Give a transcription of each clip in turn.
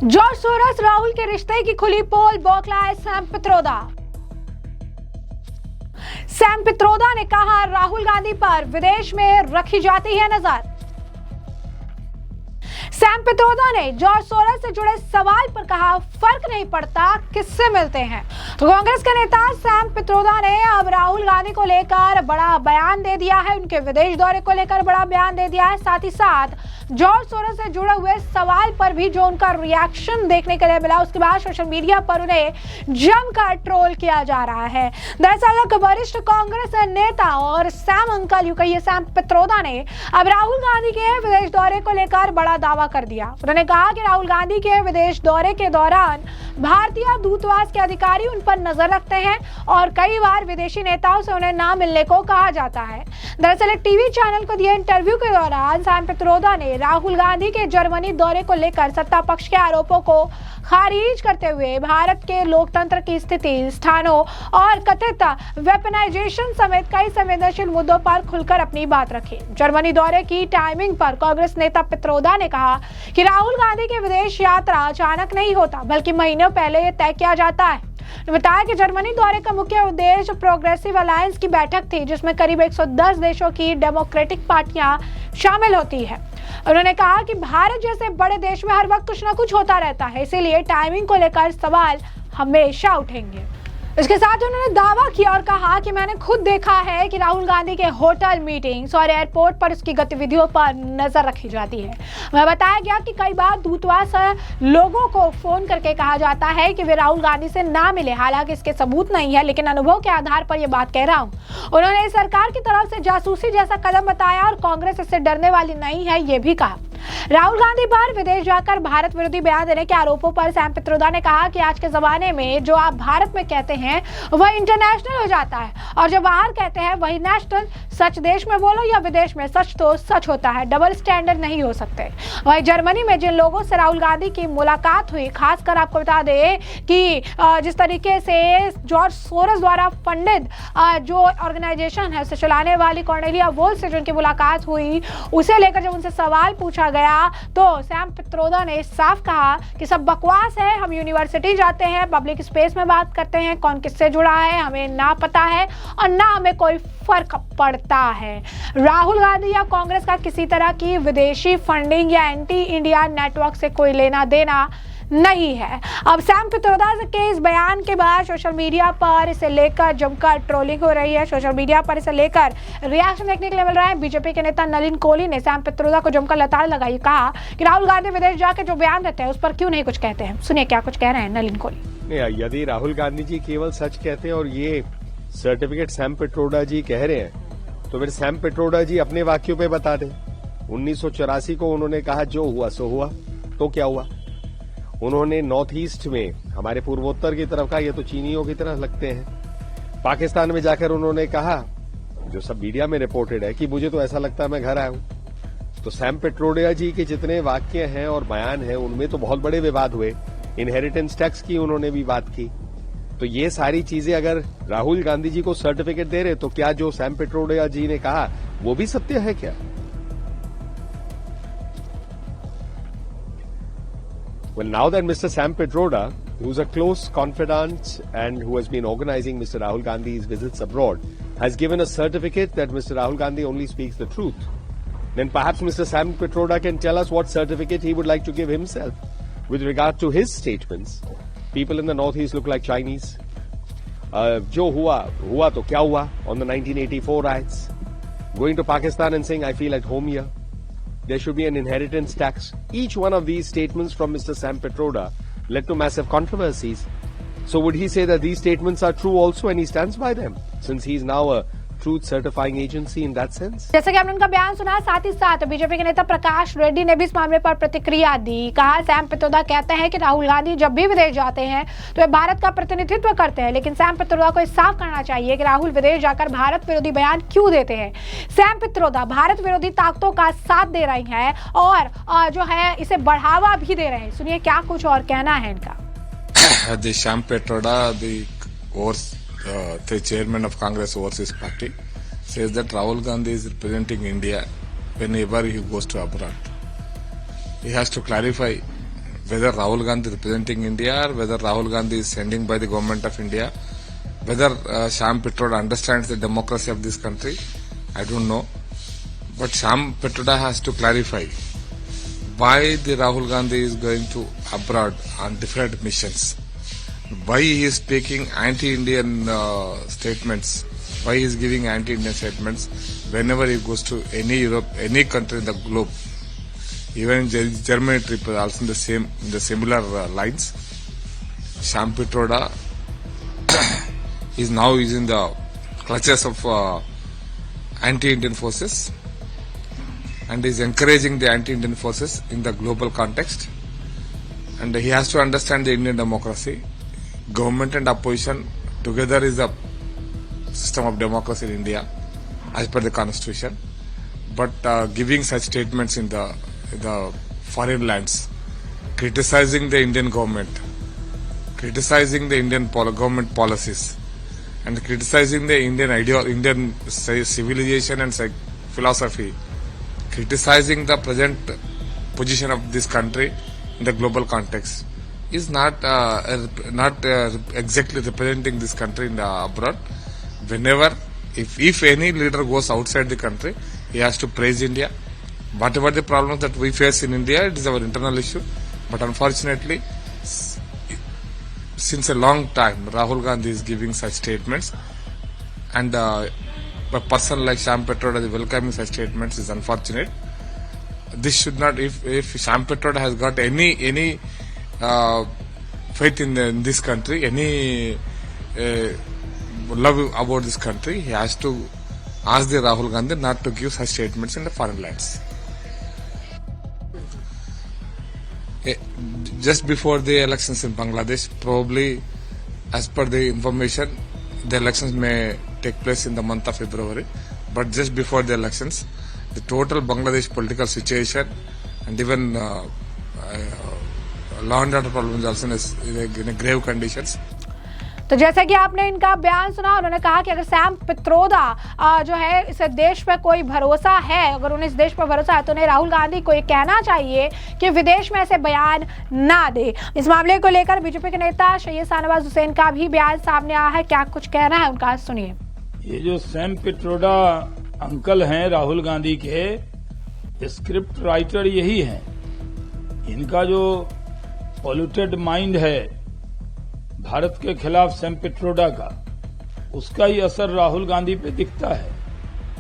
George source Rahul के रिश्ते की खुली पोल, बौखलाए सैम पित्रोदा। सैम पित्रोदा ने कहा, राहुल गांधी पर विदेश में रखी जाती है नजर। सैम पित्रोदा ने जॉर्ज सोरस से जुड़े सवाल पर कहा, फर्क नहीं पड़ता किससे मिलते हैं। तो कांग्रेस के नेता सैम पित्रोदा ने अब राहुल गांधी को लेकर बड़ा बयान दे दिया है, उनके विदेश दौरे को लेकर बड़ा बयान दे दिया है। साथ ही साथ जॉर्ज सोरस से जुड़े हुए सवाल पर भी जो उनका रिएक्शन देखने के लिए मिला, उसके बाद सोशल मीडिया पर उन्हें जमकर ट्रोल किया जा रहा है। दरअसल वरिष्ठ कांग्रेस नेता और सैम अंकल, यूं कहिए सैम पित्रोदा ने अब राहुल गांधी के विदेश दौरे को लेकर बड़ा दावा कर दिया। उन्होंने कहा कि राहुल गांधी के विदेश दौरे के दौरान भारतीय दूतावास के अधिकारी उन पर नजर रखते हैं और कई बार विदेशी नेताओं से उन्हें ना मिलने को कहा जाता है। दरअसल एक टीवी चैनल को दिए इंटरव्यू के दौरान सैम पित्रोदा ने राहुल गांधी के जर्मनी दौरे को लेकर सत्ता पक्ष के आरोपों को खारिज करते हुए भारत के लोकतंत्र की स्थिति, स्थानों और कथित वेपनाइजेशन समेत कई संवेदनशील मुद्दों पर खुलकर अपनी बात रखी। जर्मनी दौरे की टाइमिंग पर कांग्रेस नेता पित्रोदा ने कहा कि राहुल गांधी की विदेश यात्रा अचानक नहीं होता, बल्कि महीनों पहले यह तय किया जाता है। बताया कि जर्मनी दौरे का मुख्य उद्देश्य प्रोग्रेसिव अलायंस की बैठक थी, जिसमें करीब 110 देशों की डेमोक्रेटिक पार्टियां शामिल होती है। उन्होंने कहा कि भारत जैसे बड़े देश में हर वक्त कुछ ना कुछ होता रहता है, इसीलिए टाइमिंग को लेकर सवाल हमेशा उठेंगे। इसके साथ उन्होंने दावा किया और कहा कि मैंने खुद देखा है कि राहुल गांधी के होटल, मीटिंग्स और एयरपोर्ट पर उसकी गतिविधियों पर नजर रखी जाती है। वह बताया गया कि कई बार दूतावास लोगों को फोन करके कहा जाता है कि वे राहुल गांधी से ना मिले। हालांकि इसके सबूत नहीं है, लेकिन अनुभव के आधार पर यह बात कह रहा हूं। उन्होंने सरकार की तरफ से जासूसी जैसा कदम बताया और कांग्रेस इससे डरने वाली नहीं है, ये भी कहा। राहुल गांधी पर विदेश जाकर भारत विरोधी बयान देने के आरोपों पर सैम पित्रोदा ने कहा कि आज के जमाने में जो आप भारत में कहते हैं वह इंटरनेशनल हो जाता है, और जो बाहर कहते हैं वही नेशनल। सच देश में बोलो या विदेश में, सच तो सच होता है, डबल स्टैंडर्ड नहीं हो सकते। वही जर्मनी में जिन लोगों से राहुल गांधी की मुलाकात हुई, खासकर आपको बता दें कि जिस तरीके से जॉर्ज सोरस द्वारा फंडित जो ऑर्गेनाइजेशन है उसे चलाने वाली कॉर्नेलिया वुल्फ से जिनकी मुलाकात हुई, उसे लेकर जब उनसे सवाल पूछा गया तो सैम पित्रोदा ने साफ कहा कि सब बकवास है। हम यूनिवर्सिटी जाते हैं, पब्लिक स्पेस में बात करते हैं, कौन किससे जुड़ा है हमें ना पता है और ना हमें कोई फर्क पड़ता है। राहुल गांधी या कांग्रेस का किसी तरह की विदेशी फंडिंग या एंटी इंडिया नेटवर्क से कोई लेना देना नहीं है। अब सैम पित्रोदा के इस बयान के बाद सोशल मीडिया पर इसे लेकर जमकर ट्रोलिंग हो रही है। सोशल मीडिया पर इसे लेकर रिएक्शन देखने के लिए मिल रहा है। बीजेपी के नेता नलिन कोहली ने सैम पित्रोदा को जमकर लताड़ लगाई, कहा कि राहुल गांधी विदेश जाकर जो बयान देते हैं उस पर क्यों नहीं कुछ कहते हैं। सुनिए क्या कुछ कह रहे हैं नलिन कोहली। यदि राहुल गांधी जी केवल सच कहते हैं और ये सर्टिफिकेट सैम पित्रोदा जी कह रहे हैं, तो फिर सैम पित्रोदा जी अपने वाक्यों पे बता दें। 1984 को उन्होंने कहा जो हुआ सो हुआ, तो क्या हुआ। उन्होंने नॉर्थ ईस्ट में हमारे पूर्वोत्तर की तरफ कहा ये तो चीनियों की तरह लगते हैं। पाकिस्तान में जाकर उन्होंने कहा, जो सब मीडिया में रिपोर्टेड है, कि मुझे तो ऐसा लगता है मैं घर आया हूं। तो सैम पित्रोदा जी के जितने वाक्य हैं और बयान हैं उनमें तो बहुत बड़े विवाद हुए। इनहेरिटेंस टैक्स की उन्होंने भी बात की। तो ये सारी चीजें अगर राहुल गांधी जी को सर्टिफिकेट दे रहे तो क्या जो सैम पित्रोदा जी ने कहा वो भी सत्य है क्या? Well, now that Mr. Sam Pitroda, who's a close confidant and who has been organizing Mr. Rahul Gandhi's visits abroad, has given a certificate that Mr. Rahul Gandhi only speaks the truth, then perhaps Mr. Sam Pitroda can tell us what certificate he would like to give himself with regard to his statements. People in the Northeast look like Chinese. Jo hua to kya hua on the 1984 riots. Going to Pakistan and saying, I feel at home here. There should be an inheritance tax. Each one of these statements from Mr. Sam Pitroda led to massive controversies. So would he say that these statements are true also and he stands by them, since he is now a truth certifying agency in that sense? जैसे कि आपने उनका बयान सुना, साथ ही साथ BJP के नेता प्रकाश रेड्डी ने भी इस मामले पर प्रतिक्रिया दी। कहा सैम पित्रोदा कहते हैं कि राहुल गांधी जब भी विदेश जाते हैं तो वे भारत का प्रतिनिधित्व करते हैं, लेकिन सैम पित्रोदा को साफ करना चाहिए कि राहुल विदेश जाकर भारत विरोधी बयान क्यों देते हैं। सैम पित्रोदा भारत विरोधी ताकतों का साथ दे रही है और जो है इसे बढ़ावा भी दे रहे हैं। सुनिए क्या कुछ और कहना है इनका। Sam Pitroda, the chairman of Congress Overseas Party, says that Rahul Gandhi is representing India whenever he goes to abroad. He has to clarify whether Rahul Gandhi representing India or whether Rahul Gandhi is sending by the government of India, whether Sham Petroda understands the democracy of this country, I don't know. But Sham Petroda has to clarify why the Rahul Gandhi is going to abroad on different missions, why he is speaking anti-Indian statements, why he is giving anti-Indian statements whenever he goes to any Europe, any country in the globe. Even in Germany trip also in the similar lines. Sham Petroda is now in the clutches of anti-Indian forces and is encouraging the anti-Indian forces in the global context. And he has to understand the Indian democracy. Government and opposition together is the system of democracy in India as per the constitution. But giving such statements in the foreign lands, criticizing the Indian government, criticizing the Indian government policies, and criticizing the Indian civilization and philosophy, criticizing the present position of this country in the global context, is not exactly representing this country in the abroad. Whenever, if any leader goes outside the country, he has to praise India. Whatever the problems that we face in India, it is our internal issue. But unfortunately, since a long time, Rahul Gandhi is giving such statements, and a person like Sham Petroda is welcoming such statements is unfortunate. This should not. If Sham Petroda has got any faith in this country, any love about this country, he has to ask the Rahul Gandhi not to give such statements in the foreign lands. Just before the elections in Bangladesh, probably as per the information, the elections may take place in the month of February. But just before the elections, the total Bangladesh political situation and even law and order problems also in grave conditions. तो जैसा कि आपने इनका बयान सुना, उन्होंने कहा कि अगर सैम पित्रोदा जो है इस देश पे कोई भरोसा है, अगर उन्हें इस देश पर भरोसा है, तो उन्हें राहुल गांधी को ये कहना चाहिए कि विदेश में ऐसे बयान ना दे। इस मामले को लेकर बीजेपी के नेता सैयद शाहनवाज हुसैन का भी बयान सामने आया है। क्या कुछ कहना है उनका, सुनिए। ये जो सैम पित्रोदा अंकल हैं राहुल गांधी के, स्क्रिप्ट राइटर यही हैं। इनका जो पॉल्यूटेड माइंड है भारत के खिलाफ सैम पित्रोदा का, उसका ही असर राहुल गांधी पे दिखता है।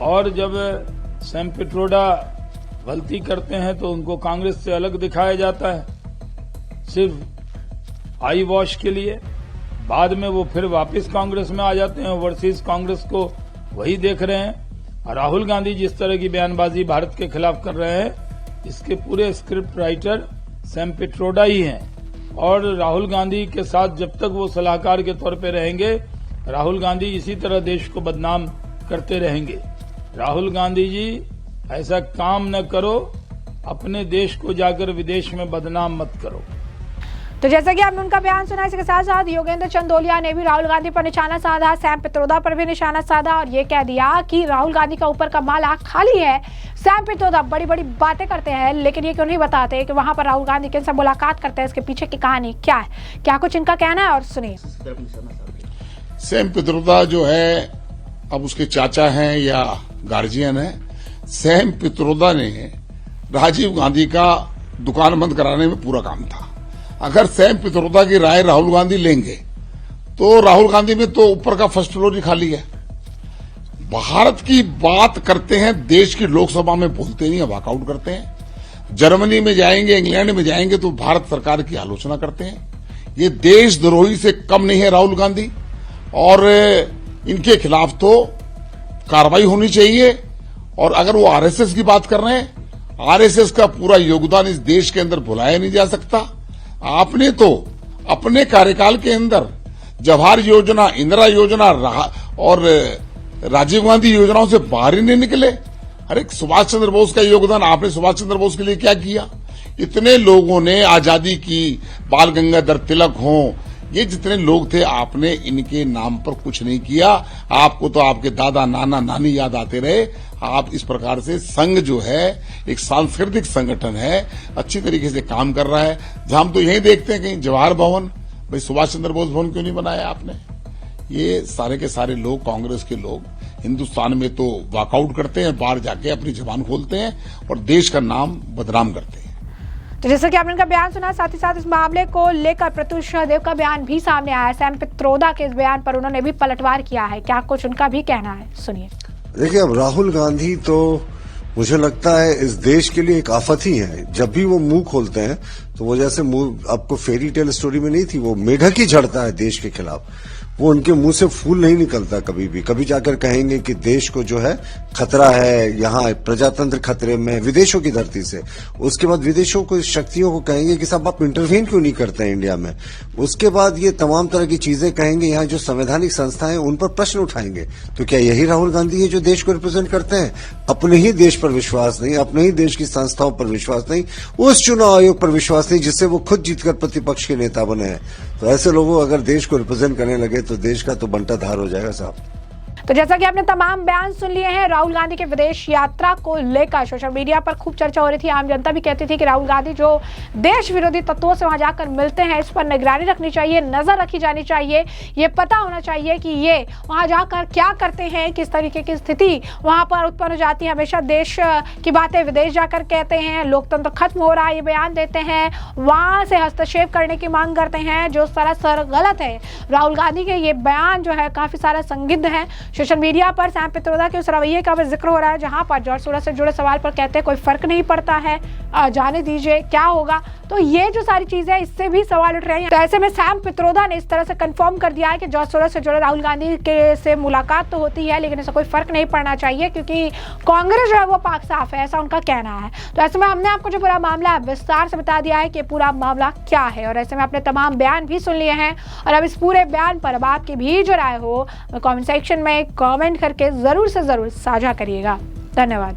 और जब सैम पित्रोदा गलती करते हैं तो उनको कांग्रेस से अलग दिखाया जाता है, सिर्फ आई वॉश के लिए। बाद में वो फिर वापस कांग्रेस में आ जाते हैं, ओवरसीज कांग्रेस को वही देख रहे हैं। और राहुल गांधी जिस तरह की बयानबाजी भारत के खिलाफ कर रहे हैं, इसके पूरे स्क्रिप्ट राइटर सैम पित्रोदा ही हैं। और राहुल गांधी के साथ जब तक वो सलाहकार के तौर पे रहेंगे, राहुल गांधी इसी तरह देश को बदनाम करते रहेंगे। राहुल गांधी जी, ऐसा काम न करो, अपने देश को जाकर विदेश में बदनाम मत करो। तो जैसा कि आपने उनका बयान सुना, इसके साथ साथ योगेंद्र चंदोलिया ने भी राहुल गांधी पर निशाना साधा, सैम पित्रोदा पर भी निशाना साधा और ये कह दिया कि राहुल गांधी का ऊपर का माला खाली है। सैम पित्रोदा बड़ी बड़ी बातें करते हैं, लेकिन ये क्यों नहीं बताते कि वहां पर राहुल गांधी किनसे मुलाकात करते हैं, इसके पीछे की कहानी क्या है। क्या कुछ इनका कहना है और सुनिए। सैम पित्रोदा जो है, अब उसके चाचा हैं या गार्जियन है, सैम पित्रोदा ने राजीव गांधी का दुकान बंद कराने में पूरा काम था। अगर सैम पित्रोदा की राय राहुल गांधी लेंगे तो राहुल गांधी में तो ऊपर का फर्स्ट फ्लोर ही खाली है। भारत की बात करते हैं, देश की लोकसभा में बोलते नहीं है, वॉकआउट करते हैं। जर्मनी में जाएंगे, इंग्लैंड में जाएंगे तो भारत सरकार की आलोचना करते हैं। ये देशद्रोही से कम नहीं है राहुल गांधी, और इनके खिलाफ तो कार्रवाई होनी चाहिए। और अगर वो आरएसएस की बात कर रहे हैं, आरएसएस का पूरा योगदान इस देश के अंदर भुलाया नहीं जा सकता। आपने तो अपने कार्यकाल के अंदर जवाहर योजना, इंदिरा योजना और राजीव गांधी योजनाओं से बाहर ही नहीं निकले। अरे सुभाष चंद्र बोस का योगदान, आपने सुभाष चंद्र बोस के लिए क्या किया? इतने लोगों ने आजादी की, बाल गंगाधर तिलक हो ये जितने लोग थे आपने इनके नाम पर कुछ नहीं किया। आपको तो आपके दादा नाना नानी याद आते रहे। आप इस प्रकार से संघ जो है एक सांस्कृतिक संगठन है, अच्छी तरीके से काम कर रहा है। जहां हम तो यही देखते हैं कहीं जवाहर भवन, भाई सुभाष चंद्र बोस भवन क्यों नहीं बनाया आपने? ये सारे के सारे लोग, कांग्रेस के लोग हिंदुस्तान में तो वॉकआउट करते हैं, बाहर जाके अपनी जुबान खोलते हैं और देश का नाम बदनाम करते हैं। तो जैसा कि आपने उनका बयान सुना, साथ ही साथ इस मामले को लेकर प्रत्युष सहदेव का बयान भी सामने आया है। सैम पित्रोदा के इस बयान पर उन्होंने भी पलटवार किया है। क्या कुछ उनका भी कहना है, सुनिए। देखिए, अब राहुल गांधी तो मुझे लगता है इस देश के लिए एक आफत ही है। जब भी वो मुंह खोलते हैं तो वो जैसे मुंह, आपको फेरी टेल स्टोरी में नहीं थी, वो मेढक ही झड़ता है देश के खिलाफ। वो उनके मुंह से फूल नहीं निकलता कभी भी। कभी जाकर कहेंगे कि देश को जो है खतरा है, यहाँ प्रजातंत्र खतरे में, विदेशों की धरती से। उसके बाद विदेशों को, शक्तियों को कहेंगे कि साहब आप इंटरवीन क्यों नहीं करते हैं इंडिया में। उसके बाद ये तमाम तरह की चीजें कहेंगे, यहाँ जो संवैधानिक संस्थाएं उन पर प्रश्न उठाएंगे। तो क्या यही राहुल गांधी है जो देश को रिप्रेजेंट करते हैं? अपने ही देश पर विश्वास नहीं, अपने ही देश की संस्थाओं पर विश्वास नहीं, उस चुनाव आयोग पर विश्वास नहीं जिससे वो खुद जीतकर प्रतिपक्ष के नेता बने हैं। तो ऐसे लोगों अगर देश को रिप्रेजेंट करने लगे तो देश का तो बंटा धार हो जाएगा साहब। तो जैसा कि आपने तमाम बयान सुन लिए हैं, राहुल गांधी के विदेश यात्रा को लेकर सोशल मीडिया पर खूब चर्चा हो रही थी। आम जनता भी कहती थी कि राहुल गांधी जो देश विरोधी तत्वों से वहां जाकर मिलते हैं, इस पर निगरानी रखनी चाहिए, नजर रखी जानी चाहिए। ये पता होना चाहिए कि ये वहां जाकर क्या करते हैं, किस तरीके की स्थिति वहां पर उत्पन्न हो जाती है। हमेशा देश की बातें विदेश जाकर कहते हैं, लोकतंत्र खत्म हो रहा है ये बयान देते हैं, वहां से हस्तक्षेप करने की मांग करते हैं, जो सरासर गलत है। राहुल गांधी के ये बयान जो है काफी सारा संदिग्ध है। सोशल मीडिया पर सैम पित्रोदा के उस रवैये का भी जिक्र हो रहा है जहां पर जॉर्ज सोरोस से जुड़े सवाल पर कहते हैं कोई फर्क नहीं पड़ता है, जाने दीजिए क्या होगा। तो ये जो सारी चीजें हैं, इससे भी सवाल उठ रहे हैं। तो ऐसे में सैम पित्रोदा ने इस तरह से कंफर्म कर दिया है कि जॉर्ज सोरोस से जुड़े राहुल गांधी के से मुलाकात तो होती है, लेकिन इससे कोई फर्क नहीं पड़ना चाहिए क्योंकि कांग्रेस जो है वो पाक साफ है, ऐसा उनका कहना है। तो ऐसे में हमने आपको जो पूरा मामला विस्तार से बता दिया है कि पूरा मामला क्या है, और ऐसे में आपने तमाम बयान भी सुन लिए हैं। और अब इस पूरे बयान पर अब आपकी भी जो राय हो कमेंट सेक्शन में कमेंट करके जरूर से जरूर साझा करिएगा। धन्यवाद।